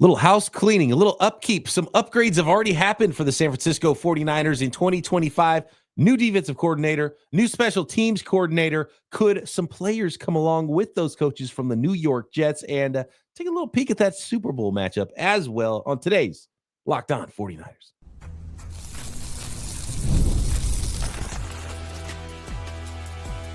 Little house cleaning, a little upkeep. Some upgrades have already happened for the San Francisco 49ers in 2025. New defensive coordinator, new special teams coordinator. Could some players come along with those coaches from the New York Jets? And take a little peek at that Super Bowl matchup as well on today's Locked On 49ers.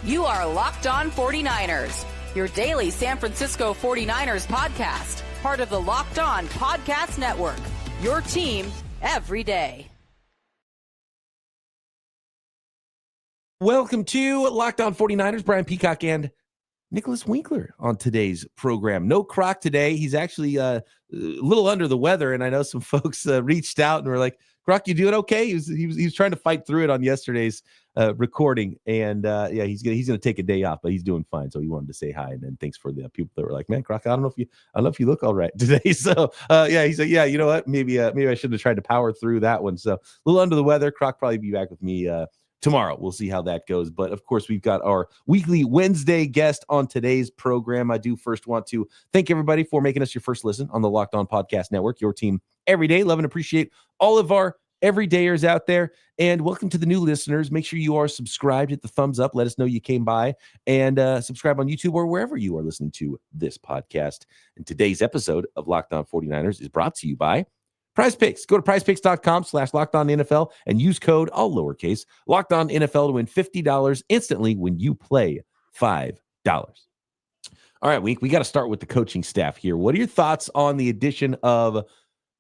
You are Locked On 49ers, your daily San Francisco 49ers podcast. Part of the Locked On Podcast Network, your team every day. Welcome to Locked On 49ers. Brian Peacock and Nicholas Winkler on today's program. No Croc today. He's actually a little under the weather, and I know some folks reached out and were like, Croc, you doing okay? He was trying to fight through it on yesterday's recording, and he's gonna take a day off, but he's doing fine. So he wanted to say hi, and then thanks for the people that were like, man, Croc, I don't know if you look all right today. So he's like, yeah, you know what? Maybe I should have tried to power through that one. So a little under the weather. Croc probably be back with me tomorrow. We'll see how that goes. But of course, we've got our weekly Wednesday guest on today's program. I do first want to thank everybody for making us your first listen on the Locked On Podcast Network, your team every day. Love and appreciate all of our everydayers out there. And welcome to the new listeners. Make sure you are subscribed, hit the thumbs up, let us know you came by, and subscribe on YouTube or wherever you are listening to this podcast. And today's episode of Locked On 49ers is brought to you by PrizePicks. Go to prizepicks.com/LockedOnNFL and use code, all lowercase, LockedOnNFL to win $50 instantly when you play $5. All right, we got to start with the coaching staff here. What are your thoughts on the addition of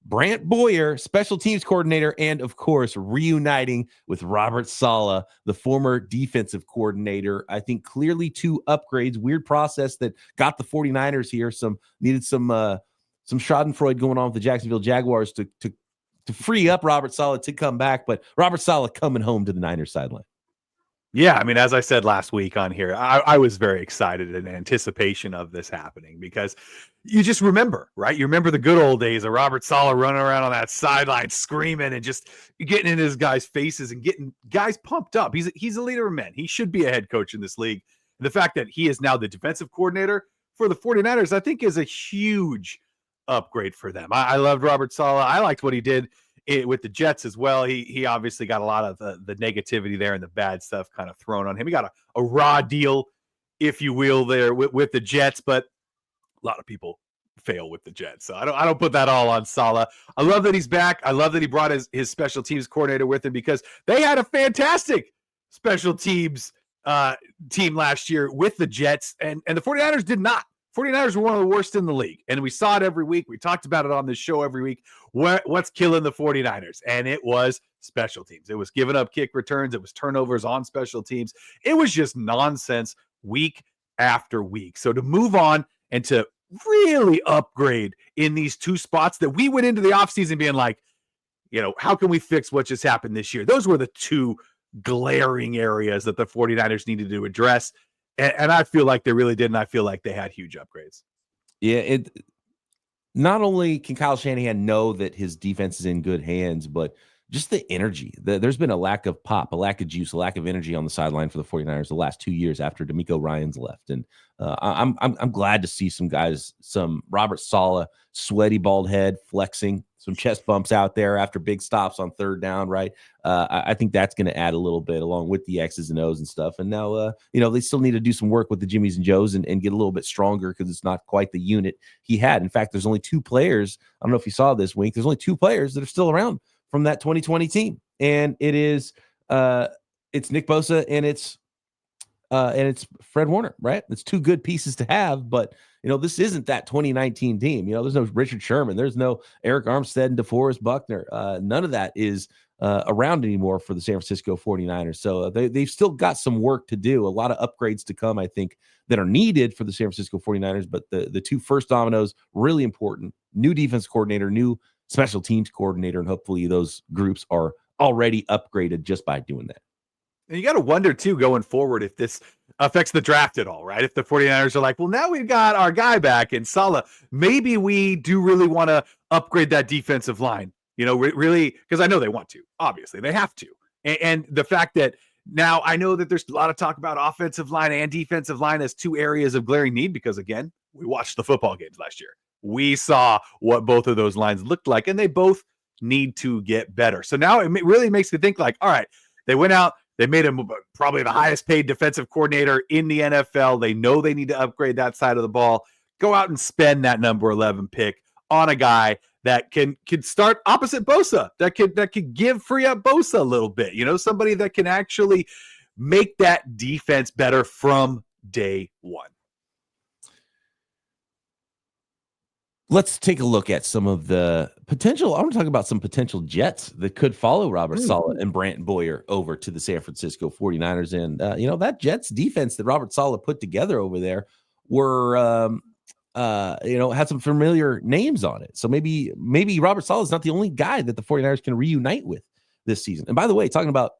Brandt Boyer, special teams coordinator, and of course, reuniting with Robert Saleh, the former defensive coordinator? I think clearly two upgrades. Weird process that got the 49ers here. Needed some schadenfreude going on with the Jacksonville Jaguars to free up Robert Saleh to come back, but Robert Saleh coming home to the Niners sideline. Yeah, I mean, as I said last week on here, I was very excited in anticipation of this happening because you just remember, right? You remember the good old days of Robert Saleh running around on that sideline screaming and just getting in his guys' faces and getting guys pumped up. He's a leader of men. He should be a head coach in this league. And the fact that he is now the defensive coordinator for the 49ers, I think is a huge upgrade for them. I loved Robert Saleh. I liked what he did with the Jets as well. He obviously got a lot of the negativity there and the bad stuff kind of thrown on him. He got a raw deal, if you will, there with the Jets, but a lot of people fail with the Jets. So I don't put that all on Saleh. I love that he's back. I love that he brought his special teams coordinator with him because they had a fantastic special teams team last year with the Jets, and the 49ers did not. 49ers were one of the worst in the league, and we saw it every week. We talked about it on this show every week. What's killing the 49ers? And it was special teams. It was giving up kick returns. It was turnovers on special teams. It was just nonsense week after week. So to move on and to really upgrade in these two spots that we went into the offseason being like, how can we fix what just happened this year? Those were the two glaring areas that the 49ers needed to address. And I feel like they really did, and I feel like they had huge upgrades. Yeah, not only can Kyle Shanahan know that his defense is in good hands, but just the energy. There's been a lack of pop, a lack of juice, a lack of energy on the sideline for the 49ers the last 2 years after D'Amico Ryans left. And I'm glad to see some guys, some Robert Saleh, sweaty bald head, flexing, some chest bumps out there after big stops on third down, right? I think that's going to add a little bit along with the X's and O's and stuff. And now, they still need to do some work with the Jimmies and Joes and get a little bit stronger because it's not quite the unit he had. In fact, there's only two players. I don't know if you saw this, Wink. There's only two players that are still around from that 2020 team. And it's Nick Bosa and it's Fred Warner, right? It's two good pieces to have, but this isn't that 2019 team. There's no Richard Sherman, there's no Eric Armstead and DeForest Buckner. None of that is around anymore for the San Francisco 49ers. So they've still got some work to do, a lot of upgrades to come, I think, that are needed for the San Francisco 49ers. But the two first dominoes, really important: new defense coordinator, new special teams coordinator, and hopefully those groups are already upgraded just by doing that. And you got to wonder, too, going forward, if this affects the draft at all, right? If the 49ers are like, well, now we've got our guy back in Saleh, maybe we do really want to upgrade that defensive line, really, because I know they want to. Obviously, they have to. And the fact that now I know that there's a lot of talk about offensive line and defensive line as two areas of glaring need because, again, we watched the football games last year. we saw what both of those lines looked like, and they both need to get better. So now it really makes me think like, all right, they went out, they made him probably the highest paid defensive coordinator in the NFL. They know they need to upgrade that side of the ball. Go out and spend that number 11 pick on a guy that can start opposite Bosa, that could free up Bosa a little bit, somebody that can actually make that defense better from day one. Let's take a look at some of the potential. I want to talk about some potential Jets that could follow Robert Saleh and Brandt Boyer over to the San Francisco 49ers. And, that Jets defense that Robert Saleh put together over there were, had some familiar names on it. So maybe Robert Saleh is not the only guy that the 49ers can reunite with this season. And by the way, talking about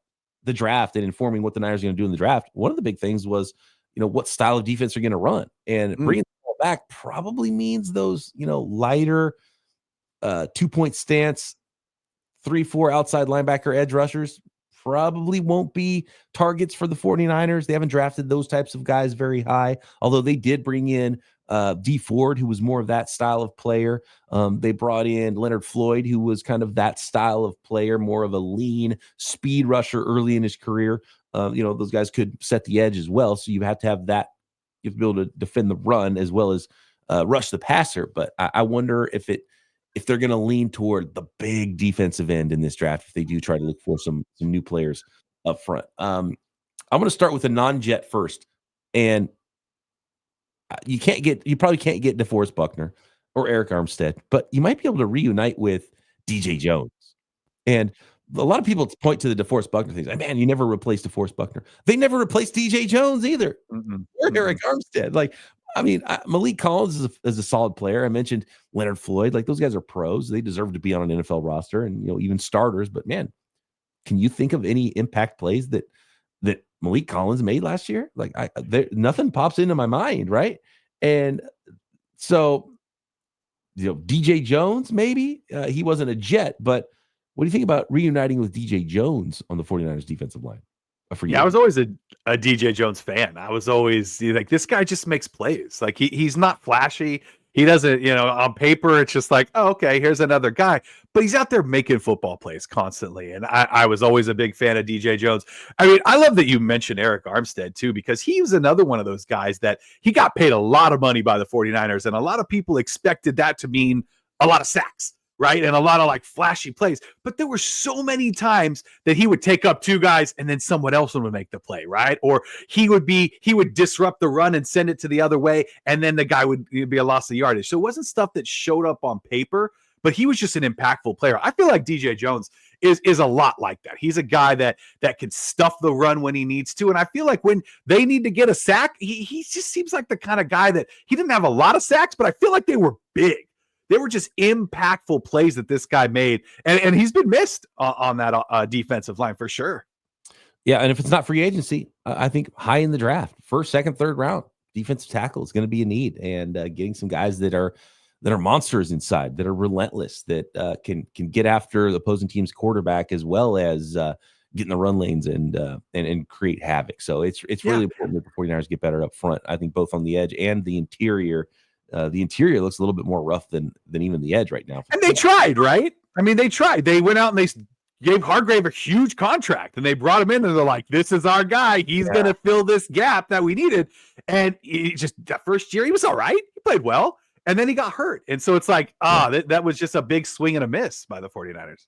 the draft and informing what the Niners are going to do in the draft, one of the big things was, what style of defense they're going to run. And bringing back probably means those, lighter 2-point stance, 3-4 outside linebacker edge rushers probably won't be targets for the 49ers. They haven't drafted those types of guys very high, although they did bring in D Ford, who was more of that style of player. They brought in Leonard Floyd, who was kind of that style of player, more of a lean speed rusher early in his career. Those guys could set the edge as well. So you have to have that. You have to be able to defend the run as well as rush the passer. But I wonder if they're going to lean toward the big defensive end in this draft, if they do try to look for some new players up front. I'm going to start with a non-Jet first. And you probably can't get DeForest Buckner or Eric Armstead, but you might be able to reunite with DJ Jones. And a lot of people point to the DeForest Buckner things. Like, man, you never replaced DeForest Buckner. They never replaced DJ Jones either. Or Eric Armstead. Malik Collins is a solid player. I mentioned Leonard Floyd. Like, those guys are pros. They deserve to be on an NFL roster and, even starters. But man, can you think of any impact plays that Malik Collins made last year? Like, nothing pops into my mind, right? And so, DJ Jones, maybe he wasn't a Jet, but what do you think about reuniting with DJ Jones on the 49ers defensive line? I was always a DJ Jones fan. I was always like, this guy just makes plays. Like, he's not flashy. He doesn't, on paper, it's just like, oh, okay, here's another guy. But he's out there making football plays constantly. And I was always a big fan of DJ Jones. I mean, I love that you mentioned Eric Armstead, too, because he was another one of those guys that he got paid a lot of money by the 49ers. And a lot of people expected that to mean a lot of sacks, right? And a lot of like flashy plays. But there were so many times that he would take up two guys and then someone else would make the play, right? Or he would disrupt the run and send it to the other way, and then the guy would be a loss of yardage. So it wasn't stuff that showed up on paper, but he was just an impactful player. I feel like DJ Jones is a lot like that. He's a guy that can stuff the run when he needs to. And I feel like when they need to get a sack, he just seems like the kind of guy that he didn't have a lot of sacks, but I feel like they were big. They were just impactful plays that this guy made. And he's been missed on that defensive line for sure. Yeah, and if it's not free agency, I think high in the draft, first, second, third round, defensive tackle is going to be a need. And getting some guys that are monsters inside, that are relentless, that can get after the opposing team's quarterback as well as get in the run lanes and create havoc. So it's really important that the 49ers get better up front. I think both on the edge and the interior. The interior looks a little bit more rough than even the edge right now. And they tried, right? I mean, they tried. They went out and they gave Hargrave a huge contract, and they brought him in, and they're like, this is our guy. He's going to fill this gap that we needed. And he just, that first year, he was all right. He played well. And then he got hurt. And so it's like, that was just a big swing and a miss by the 49ers.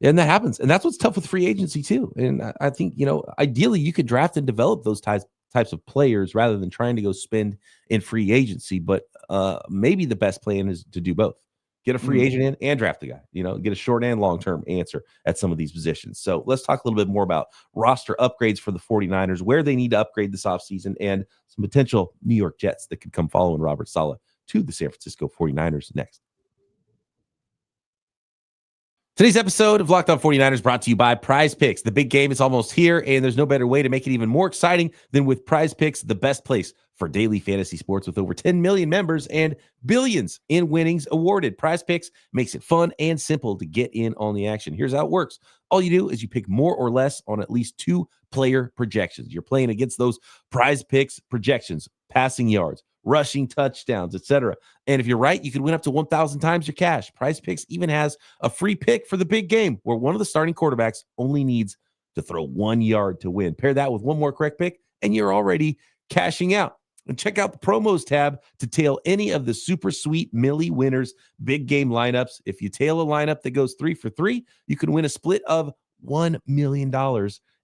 And that happens. And that's what's tough with free agency too. And I think, ideally you could draft and develop those types of players rather than trying to go spend in free agency. But maybe the best plan is to do both. Get a free agent in and draft the guy, get a short and long-term answer at some of these positions. So let's talk a little bit more about roster upgrades for the 49ers, where they need to upgrade this offseason, and some potential New York Jets that could come following Robert Saleh to the San Francisco 49ers next. Today's episode of Locked On 49ers brought to you by PrizePicks. The big game is almost here, and there's no better way to make it even more exciting than with PrizePicks, the best place for daily fantasy sports with over 10 million members and billions in winnings awarded. PrizePicks makes it fun and simple to get in on the action. Here's how it works. All you do is you pick more or less on at least 2 player projections. You're playing against those PrizePicks projections, passing yards, rushing touchdowns, etc. And if you're right, you could win up to 1,000 times your cash. PrizePicks even has a free pick for the big game where one of the starting quarterbacks only needs to throw 1 yard to win. Pair that with one more correct pick, and you're already cashing out. And check out the promos tab to tail any of the super sweet Millie winners big game lineups. If you tail a lineup that goes 3 for 3, you can win a split of $1 million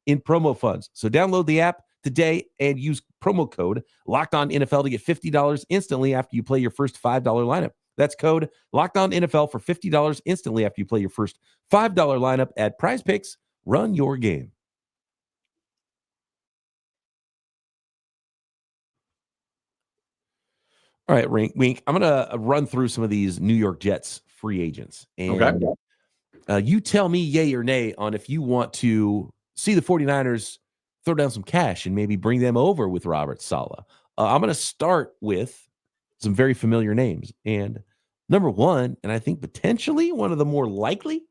in promo funds. So download the app today and use promo code LOCKEDONNFL to get $50 instantly after you play your first $5 lineup. That's code LOCKEDONNFL for $50 instantly after you play your first $5 lineup at PrizePicks. Run your game. All right, Wink, I'm going to run through some of these New York Jets free agents. And you tell me yay or nay on if you want to see the 49ers throw down some cash and maybe bring them over with Robert Saleh. I'm going to start with some very familiar names. And number one, and I think potentially one of the more likely,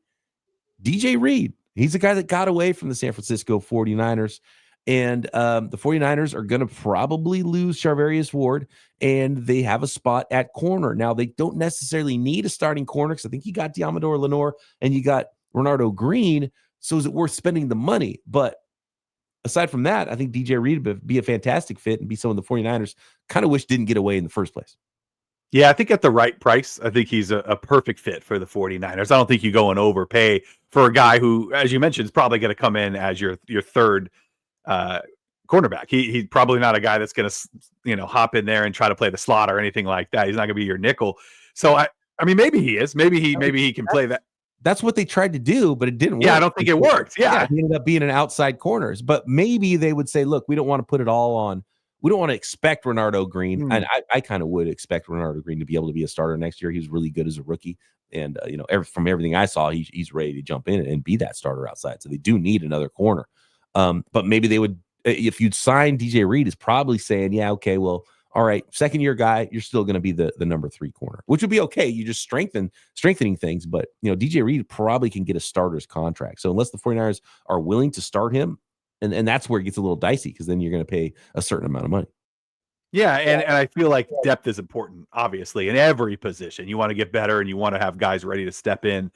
DJ Reed. He's the guy that got away from the San Francisco 49ers. And the 49ers are going to probably lose Charvarius Ward, and they have a spot at corner. Now, they don't necessarily need a starting corner because I think you got Diamador Lenore and you got Renardo Green. So is it worth spending the money? But aside from that, I think DJ Reed would be a fantastic fit and be someone the 49ers kind of wish didn't get away in the first place. Yeah, I think at the right price, I think he's a perfect fit for the 49ers. I don't think you go and overpay for a guy who, as you mentioned, is probably going to come in as your third cornerback. He's probably not a guy that's going to, hop in there and try to play the slot or anything like that. He's not going to be your nickel. So I mean, maybe he is. Maybe he can play that. That's what they tried to do, but it didn't work. Yeah, I don't think it worked. Yeah, he ended up being an outside corners. But maybe they would say, look, we don't want to put it all on. We don't want to expect Renardo Green. And I kind of would expect Renardo Green to be able to be a starter next year. He was really good as a rookie. And, from everything I saw, he's ready to jump in and be that starter outside. So they do need another corner. But maybe they would, if you'd sign DJ Reed, is probably saying, yeah, okay, well, all right, second year guy, you're still going to be the number 3 corner, which would be okay. You just strengthening things. But, DJ Reed probably can get a starter's contract. So unless the 49ers are willing to start him, and that's where it gets a little dicey because then you're going to pay a certain amount of money. Yeah, and I feel like depth is important, obviously, in every position. You want to get better and you want to have guys ready to step in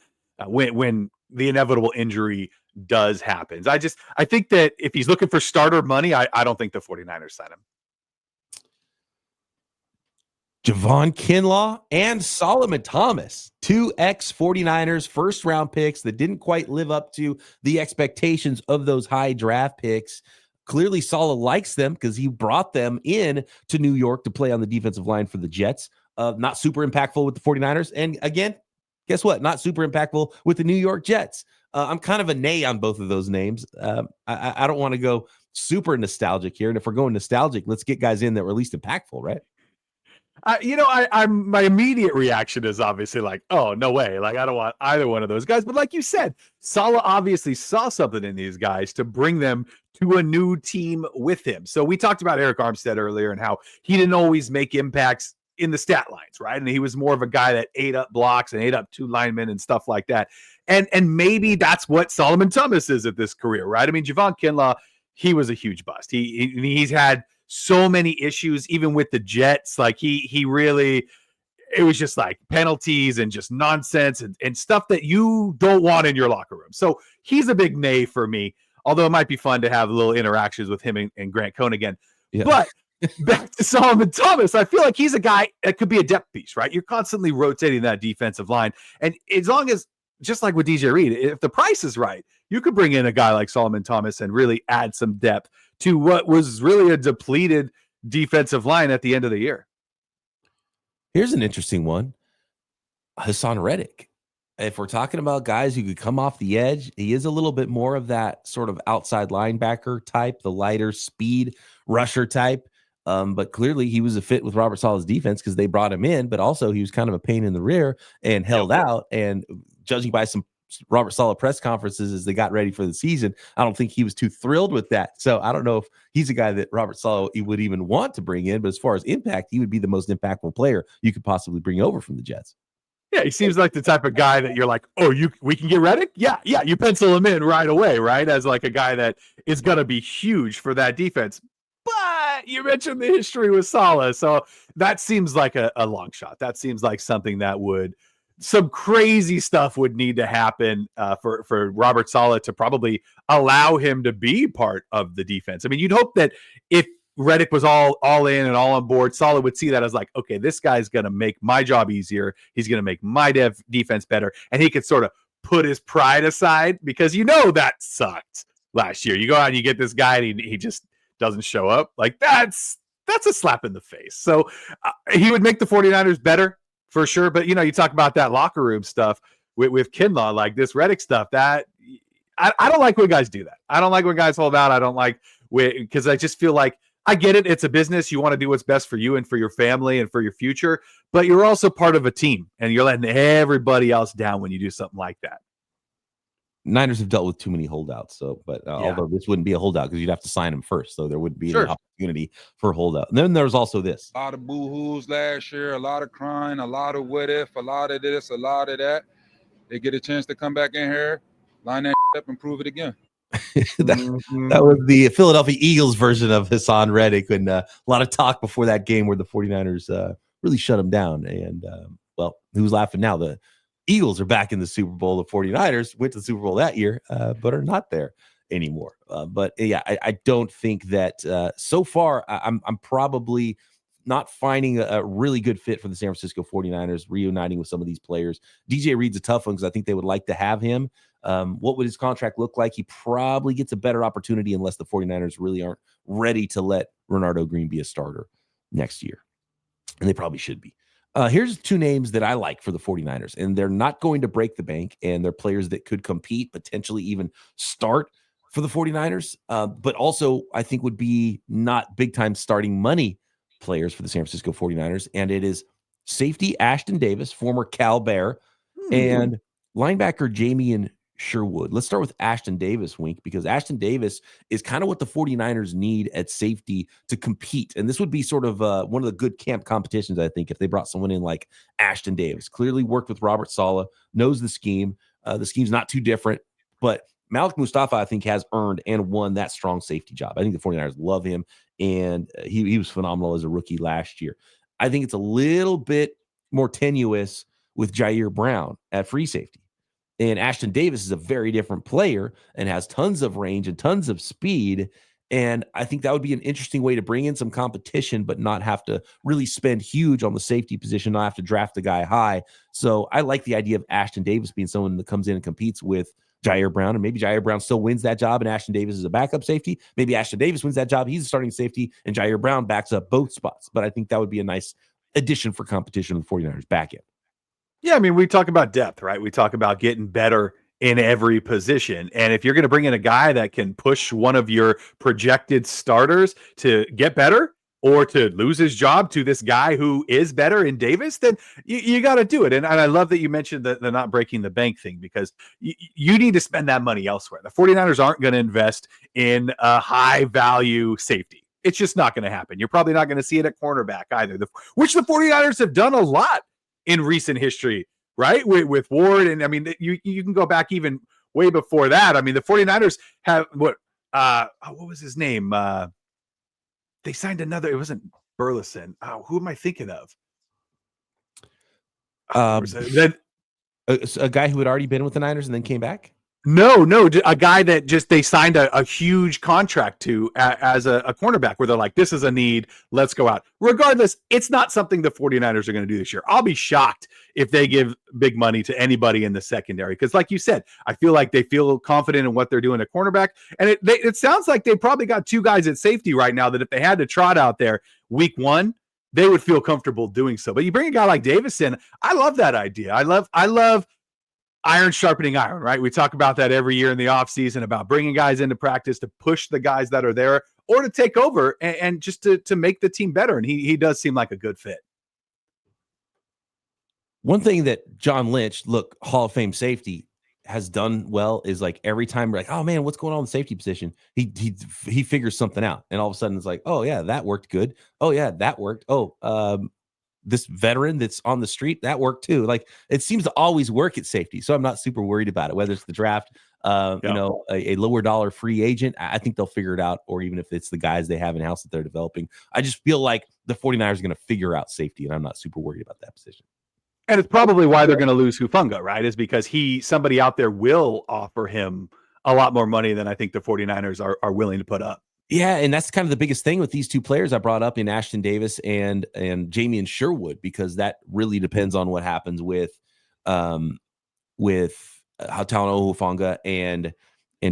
when the inevitable injury does happen. I think that if he's looking for starter money, I don't think the 49ers sign him. Javon Kinlaw and Solomon Thomas, 2 ex-49ers first-round picks that didn't quite live up to the expectations of those high draft picks. Clearly, Saleh likes them because he brought them in to New York to play on the defensive line for the Jets. Not super impactful with the 49ers. And again, guess what? Not super impactful with the New York Jets. I'm kind of a nay on both of those names. I don't want to go super nostalgic here. And if we're going nostalgic, let's get guys in that were at least impactful, right? My immediate reaction is obviously like, oh, no way. Like, I don't want either one of those guys. But like you said, Saleh obviously saw something in these guys to bring them to a new team with him. So we talked about Eric Armstead earlier and how he didn't always make impacts in the stat lines, right? And he was more of a guy that ate up blocks and ate up 2 linemen and stuff like that. And maybe that's what Solomon Thomas is at this career, right? I mean, Javon Kinlaw, he was a huge bust. He's had so many issues, even with the Jets. Like he really, it was just like penalties and just nonsense and stuff that you don't want in your locker room. So he's a big nay for me, although it might be fun to have little interactions with him and Grant Cohn again. Yeah. But back to Solomon Thomas, I feel like he's a guy that could be a depth piece, right? You're constantly rotating that defensive line. And as long as, just like with DJ Reed, if the price is right, you could bring in a guy like Solomon Thomas and really add some depth to what was really a depleted defensive line at the end of the year. Here's an interesting one. Hassan Reddick. If we're talking about guys who could come off the edge, he is a little bit more of that sort of outside linebacker type, the lighter speed rusher type. But clearly he was a fit with Robert Saleh's defense because they brought him in, but also he was kind of a pain in the rear and held out. And judging by some Robert Saleh press conferences as they got ready for the season, I don't think he was too thrilled with that. So I don't know if he's a guy that Robert Saleh would even want to bring in, but as far as impact, he would be the most impactful player you could possibly bring over from the Jets. Yeah, he seems like the type of guy that you're like, oh, we can get Reddick? Yeah, you pencil him in right away, right? As like a guy that is going to be huge for that defense. But you mentioned the history with Saleh, so that seems like a long shot. That seems like something that some crazy stuff would need to happen for Robert Saleh to probably allow him to be part of the defense. I mean, you'd hope that if Reddick was all in and all on board, Saleh would see that as like, okay, this guy's going to make my job easier. He's going to make my defense better. And he could sort of put his pride aside, because that sucked last year. You go out and you get this guy and he just doesn't show up. Like, that's a slap in the face. So he would make the 49ers better for sure. But, you talk about that locker room stuff with Kinlaw, like this Reddick stuff, that I don't like when guys do that. I don't like when guys hold out. I don't like, because I just feel like, I get it. It's a business. You want to do what's best for you and for your family and for your future, but you're also part of a team and you're letting everybody else down when you do something like that. Niners have dealt with too many holdouts. Although this wouldn't be a holdout because you'd have to sign him first. So there would be an opportunity for a holdout. And then there's also this. A lot of boo-hoos last year, a lot of crying, a lot of what if, a lot of this, a lot of that. They get a chance to come back in here, line that up and prove it again. that was the Philadelphia Eagles version of Hassan Reddick, and a lot of talk before that game where the 49ers really shut him down. And who's laughing now? The Eagles are back in the Super Bowl. The 49ers went to the Super Bowl that year, but are not there anymore. I don't think that so far I'm probably not finding a really good fit for the San Francisco 49ers, reuniting with some of these players. DJ Reed's a tough one because I think they would like to have him. What would his contract look like? He probably gets a better opportunity unless the 49ers really aren't ready to let Renardo Green be a starter next year. And they probably should be. Here's two names that I like for the 49ers, and they're not going to break the bank, and they're players that could compete, potentially even start for the 49ers, but also I think would be not big-time starting money players for the San Francisco 49ers, and it is safety Ashton Davis, former Cal Bear, and linebacker Jamie Sherwood. Let's start with Ashton Davis, Wink, because Ashton Davis is kind of what the 49ers need at safety to compete. And this would be sort of one of the good camp competitions, I think, if they brought someone in like Ashton Davis. Clearly worked with Robert Saleh, knows the scheme. The scheme's not too different, but Malik Mustafa, I think, has earned and won that strong safety job. I think the 49ers love him, and he was phenomenal as a rookie last year. I think it's a little bit more tenuous with Jair Brown at free safety. And Ashton Davis is a very different player and has tons of range and tons of speed. And I think that would be an interesting way to bring in some competition, but not have to really spend huge on the safety position, not have to draft the guy high. So I like the idea of Ashton Davis being someone that comes in and competes with Jair Brown, and maybe Jair Brown still wins that job and Ashton Davis is a backup safety. Maybe Ashton Davis wins that job. He's a starting safety and Jair Brown backs up both spots. But I think that would be a nice addition for competition with 49ers back end. Yeah, I mean, we talk about depth, right? We talk about getting better in every position. And if you're going to bring in a guy that can push one of your projected starters to get better or to lose his job to this guy who is better in Davis, then you got to do it. And I love that you mentioned the not breaking the bank thing, because you need to spend that money elsewhere. The 49ers aren't going to invest in a high value safety. It's just not going to happen. You're probably not going to see it at cornerback either, which the 49ers have done a lot in recent history, right? With Ward. And I mean, you can go back even way before that. I mean, the 49ers have what was his name? They signed another, it wasn't Burleson. Who am I thinking of? A guy who had already been with the Niners and then came back? No, a guy that just they signed a huge contract to as a cornerback, where they're like, this is a need, let's go out. Regardless, it's not something the 49ers are going to do this year. I'll be shocked if they give big money to anybody in the secondary, because like you said, I feel like they feel confident in what they're doing at cornerback. And it sounds like they probably got two guys at safety right now that if they had to trot out there week one, they would feel comfortable doing so. But you bring a guy like Davis in, I love that idea. I love iron sharpening iron, right? We talk about that every year in the offseason, about bringing guys into practice to push the guys that are there or to take over and just to make the team better. And he does seem like a good fit. One thing that John Lynch, Hall of Fame safety, has done well is like every time we're like, oh man, what's going on in the safety position? He figures something out. And all of a sudden it's like, oh yeah, that worked good. Oh yeah, that worked. this veteran that's on the street, that worked too. Like, it seems to always work at safety. So I'm not super worried about it, whether it's the draft, a lower dollar free agent. I think they'll figure it out, or even if it's the guys they have in house that they're developing. I just feel like the 49ers are going to figure out safety, and I'm not super worried about that position. And it's probably why they're going to lose Hufanga, right? Is because somebody out there will offer him a lot more money than I think the 49ers are willing to put up. Yeah, and that's kind of the biggest thing with these two players I brought up in Ashton Davis and Jamie Sherwood, because that really depends on what happens with Talanoa Hufanga and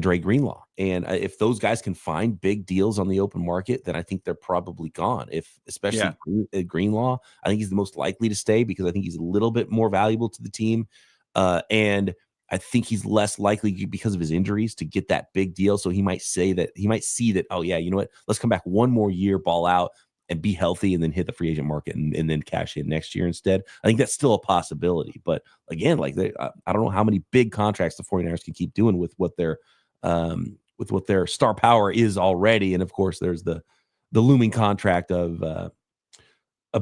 Dre Greenlaw. And if those guys can find big deals on the open market, then I think they're probably gone. Especially Greenlaw, I think he's the most likely to stay because I think he's a little bit more valuable to the team. And I think he's less likely because of his injuries to get that big deal. So he might see that, oh yeah, you know what? Let's come back one more year, ball out, and be healthy, and then hit the free agent market and then cash in next year instead. I think that's still a possibility. But again, like I don't know how many big contracts the 49ers can keep doing with what their star power is already. And of course, there's the looming contract of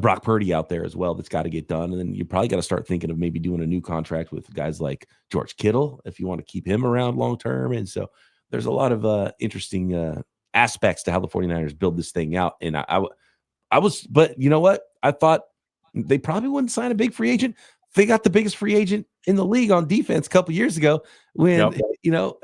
Brock Purdy out there as well that's got to get done. And then you probably got to start thinking of maybe doing a new contract with guys like George Kittle if you want to keep him around long term. And so there's a lot of interesting aspects to how the 49ers build this thing out. And but you know what? I thought they probably wouldn't sign a big free agent. They got the biggest free agent in the league on defense a couple years ago when,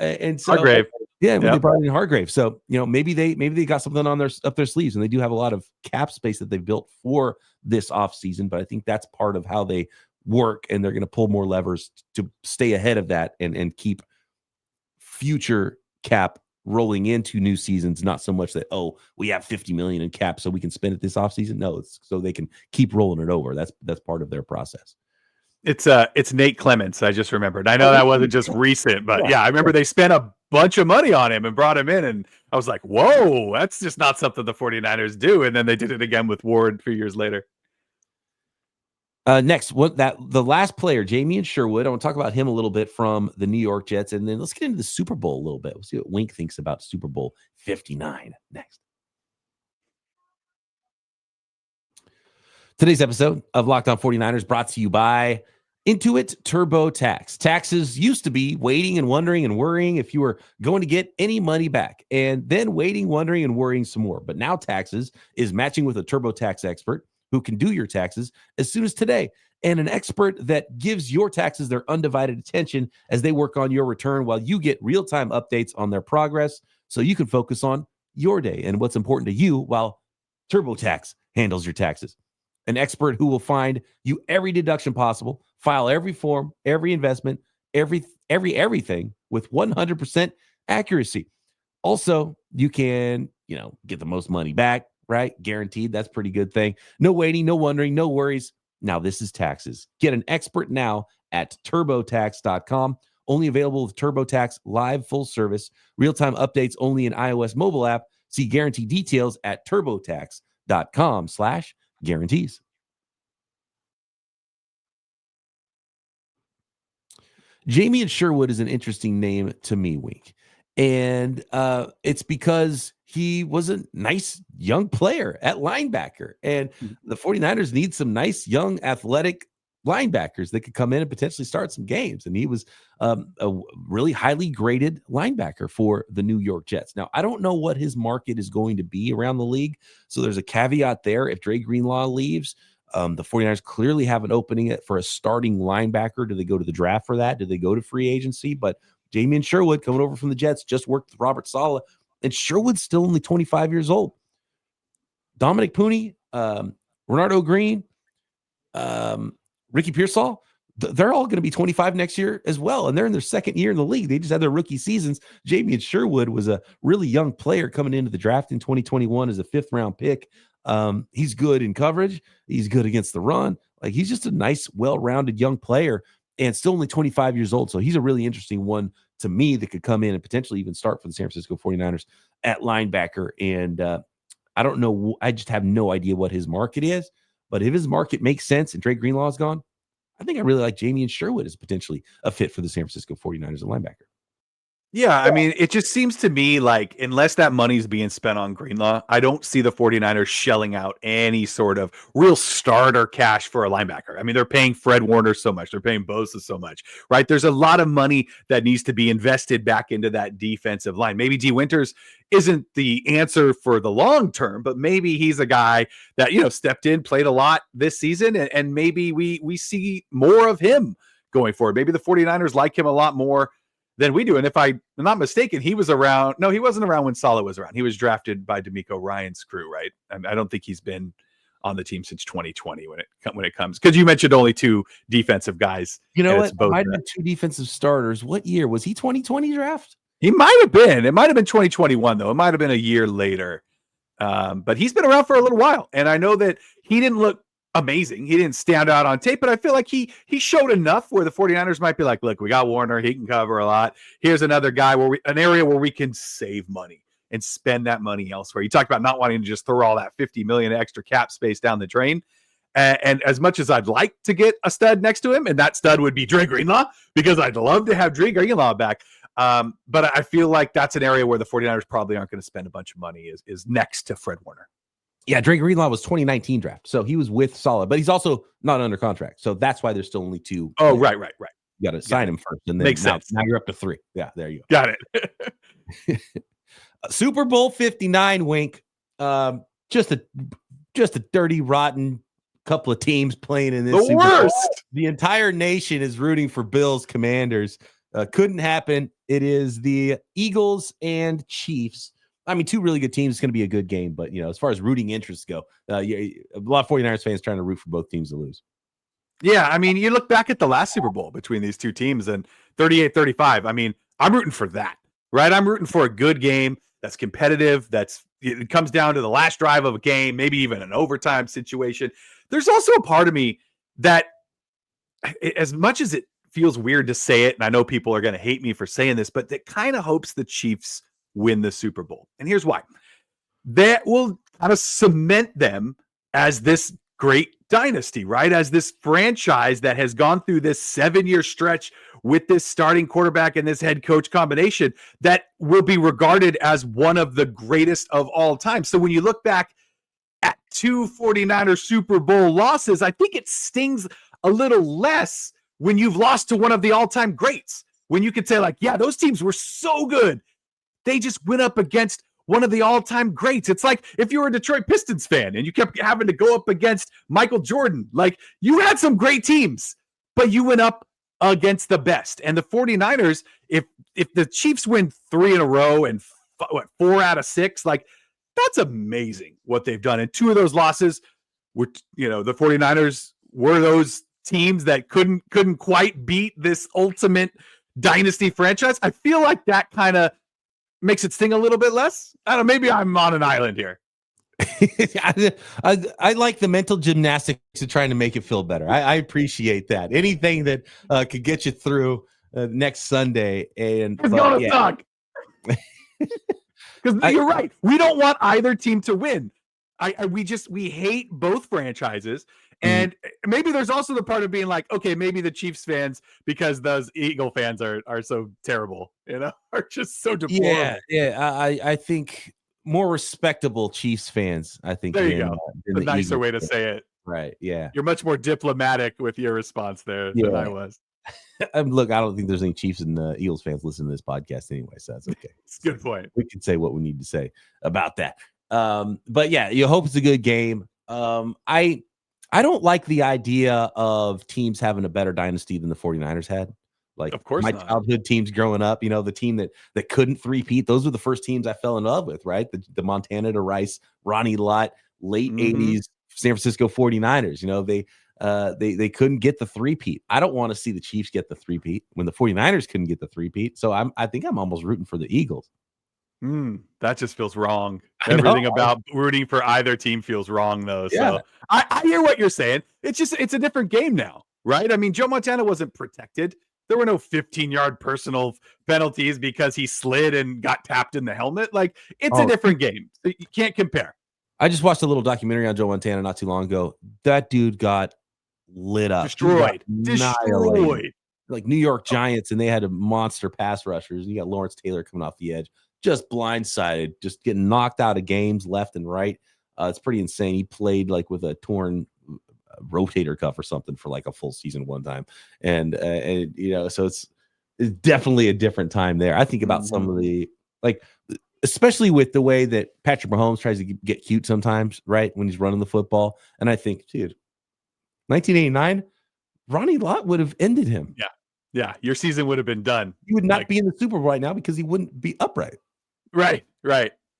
and so Hargrave. Yeah, when they brought in Hargrave. So, maybe they got something up their sleeves, and they do have a lot of cap space that they've built for this offseason. But I think that's part of how they work, and they're going to pull more levers to stay ahead of that and keep future cap rolling into new seasons. Not so much that, we have $50 million in cap so we can spend it this offseason. No, it's so they can keep rolling it over. That's part of their process. It's Nate Clements. I just remembered. I know that wasn't just recent, but I remember they spent a bunch of money on him and brought him in, and I was like, whoa, that's just not something the 49ers do. And then they did it again with Ward 3 years later. Next, the last player, Jamie Sherwood. I want to talk about him a little bit from the New York Jets, and then let's get into the Super Bowl a little bit. We'll see what Wink thinks about Super Bowl 59 next. Today's episode of Locked On 49ers brought to you by Intuit TurboTax. Taxes used to be waiting and wondering and worrying if you were going to get any money back, and then waiting, wondering, and worrying some more. But now Taxes is matching with a TurboTax expert who can do your taxes as soon as today, and an expert that gives your taxes their undivided attention as they work on your return while you get real-time updates on their progress so you can focus on your day and what's important to you while TurboTax handles your taxes. An expert who will find you every deduction possible, file every form, every investment, everything with 100% accuracy. Also, you can, get the most money back, right? Guaranteed. That's a pretty good thing. No waiting, no wondering, no worries. Now this is taxes. Get an expert now at TurboTax.com. Only available with TurboTax Live full service. Real-time updates only in iOS mobile app. See guarantee details at TurboTax.com/guarantees. Jamie Sherwood is an interesting name to me, Wink. And it's because he was a nice young player at linebacker. And the 49ers need some nice, young, athletic linebackers that could come in and potentially start some games. And he was a really highly graded linebacker for the New York Jets. Now, I don't know what his market is going to be around the league. So there's a caveat there. If Dre Greenlaw leaves, the 49ers clearly have an opening for a starting linebacker. Do they go to the draft for that? Do they go to free agency? But Jamie Sherwood coming over from the Jets just worked with Robert Saleh, and Sherwood's still only 25 years old. Dominic Pooney, Renardo Green, Ricky Pearsall, they're all going to be 25 next year as well, and they're in their second year in the league. They just had their rookie seasons. Jamie Sherwood was a really young player coming into the draft in 2021 as a fifth-round pick. He's good in coverage. He's good against the run. Like, he's just a nice, well-rounded young player and still only 25 years old. So he's a really interesting one to me that could come in and potentially even start for the San Francisco 49ers at linebacker. And I don't know. I just have no idea what his market is. But if his market makes sense and Dre Greenlaw is gone, I think I really like Jamie Sherwood as potentially a fit for the San Francisco 49ers at linebacker. Yeah, I mean, it just seems to me like unless that money's being spent on Greenlaw, I don't see the 49ers shelling out any sort of real starter cash for a linebacker. I mean, they're paying Fred Warner so much. They're paying Bosa so much, right? There's a lot of money that needs to be invested back into that defensive line. Maybe D. Winters isn't the answer for the long term, but maybe he's a guy that, stepped in, played a lot this season, and maybe we see more of him going forward. Maybe the 49ers like him a lot more than we do. And if I'm not mistaken, he was around. No, he wasn't around when Saleh was around. He was drafted by DeMeco Ryan's crew, right? I don't think he's been on the team since 2020 when it comes, because you mentioned only 2 defensive guys. You know what? Might have been 2 defensive starters. What year was he? 2020 draft? He might have been. It might have been 2021 though. It might have been a year later. But he's been around for a little while, and I know that he didn't look amazing. He didn't stand out on tape, but I feel like he showed enough where the 49ers might be like, look, we got Warner. He can cover a lot. Here's another guy an area where we can save money and spend that money elsewhere. You talked about not wanting to just throw all that $50 million extra cap space down the drain. And as much as I'd like to get a stud next to him, and that stud would be Dre Greenlaw, because I'd love to have Dre Greenlaw back. But I feel like that's an area where the 49ers probably aren't going to spend a bunch of money is next to Fred Warner. Yeah, Dre Greenlaw was 2019 draft, so he was with Saleh, but he's also not under contract, so that's why there's still only 2. Oh, right. You got to sign him first, and then Makes sense. Now you're up to 3. Yeah, there you go. Got it. Super Bowl 59, Wink. Just a dirty, rotten couple of teams playing in this. The Super worst. Bowl. The entire nation is rooting for Bills Commanders. Couldn't happen. It is the Eagles and Chiefs. I mean, 2 really good teams. It's going to be a good game, but as far as rooting interests go, a lot of 49ers fans trying to root for both teams to lose. Yeah, I mean, you look back at the last Super Bowl between these 2 teams and 38-35. I mean, I'm rooting for that, right? I'm rooting for a good game that's competitive. It comes down to the last drive of a game, maybe even an overtime situation. There's also a part of me that, as much as it feels weird to say it, and I know people are going to hate me for saying this, but that kind of hopes the Chiefs win the Super Bowl. And here's why. That will kind of cement them as this great dynasty, right? As this franchise that has gone through this 7-year stretch with this starting quarterback and this head coach combination that will be regarded as one of the greatest of all time. So when you look back at 2 49er Super Bowl losses, I think it stings a little less when you've lost to one of the all-time greats. When you could say like, yeah, those teams were so good. They just went up against one of the all-time greats. It's like if you were a Detroit Pistons fan and you kept having to go up against Michael Jordan. Like, you had some great teams, but you went up against the best. And the 49ers, if the Chiefs win 3 in a row and 4 out of 6, like, that's amazing what they've done. And 2 of those losses were, the 49ers were those teams that couldn't quite beat this ultimate dynasty franchise. I feel like that kind of makes it sting a little bit less. I don't know. Maybe I'm on an island here. I like the mental gymnastics of trying to make it feel better. I appreciate that. Anything that could get you through next Sunday. And it's going to suck. Because you're right. We don't want either team to win. We hate both franchises. And maybe there's also the part of being like, okay, maybe the Chiefs fans, because those Eagle fans are so terrible, are just so deplorable. Yeah. I think more respectable Chiefs fans, I think. There you go. A nicer Eagle way to say it. Right. Yeah. You're much more diplomatic with your response there than I was. Look, I don't think there's any Chiefs and Eagles fans listening to this podcast anyway, so that's okay. It's a good point. We can say what we need to say about that. But yeah, you hope it's a good game. I don't like the idea of teams having a better dynasty than the 49ers had. Like, of course, my childhood teams growing up, the team that couldn't three-peat, those were the first teams I fell in love with, right? The Montana to Rice, Ronnie Lott, late 80s San Francisco 49ers. They couldn't get the three-peat. I don't want to see the Chiefs get the three-peat when the 49ers couldn't get the three-peat. So I think I'm almost rooting for the Eagles. That just feels wrong. Everything about rooting for either team feels wrong, though. Yeah. So I hear what you're saying. It's a different game now, right? I mean, Joe Montana wasn't protected. There were no 15-yard personal penalties because he slid and got tapped in the helmet. Like, it's a different game. You can't compare. I just watched a little documentary on Joe Montana not too long ago. That dude got lit up. Destroyed. like New York Giants, and they had a monster pass rushers. You got Lawrence Taylor coming off the edge, just blindsided, just getting knocked out of games left and right. It's pretty insane. He played like with a torn rotator cuff or something for like a full season one time, and so it's definitely a different time there. I think about some of the especially with the way that Patrick Mahomes tries to get cute sometimes, right, when he's running the football, and I think, dude, 1989. Ronnie Lott would have ended him. Yeah. Your season would have been done. He would not be in the Super Bowl right now because he wouldn't be upright. Right.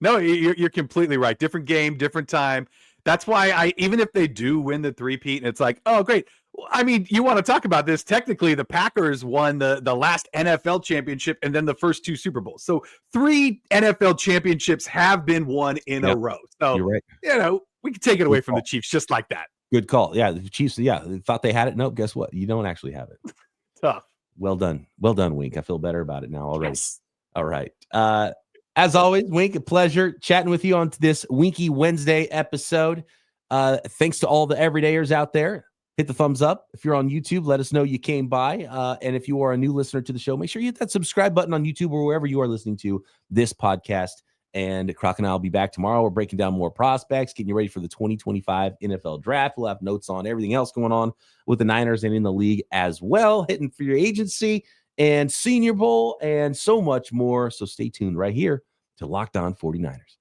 No, you're completely right. Different game, different time. That's why even if they do win the three-peat and it's like, oh, great. I mean, you want to talk about this. Technically, the Packers won the last NFL championship and then the first 2 Super Bowls. So 3 NFL championships have been won in a row. So, you're right. We can take it away from the Chiefs just like that. Good call. Yeah, the Chiefs, they thought they had it. Nope, guess what? You don't actually have it. Tough. Well done, Wink. I feel better about it now already. Yes. All right. As always, Wink, a pleasure chatting with you on this Winky Wednesday episode. Thanks to all the everydayers out there. Hit the thumbs up. If you're on YouTube, let us know you came by. And if you are a new listener to the show, make sure you hit that subscribe button on YouTube or wherever you are listening to this podcast. And Croc and I will be back tomorrow. We're breaking down more prospects, getting you ready for the 2025 NFL draft. We'll have notes on everything else going on with the Niners and in the league as well, hitting for your agency and Senior Bowl and so much more. So stay tuned right here to Locked On 49ers.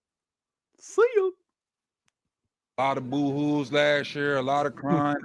See you. A lot of boo-hoos last year, a lot of crying,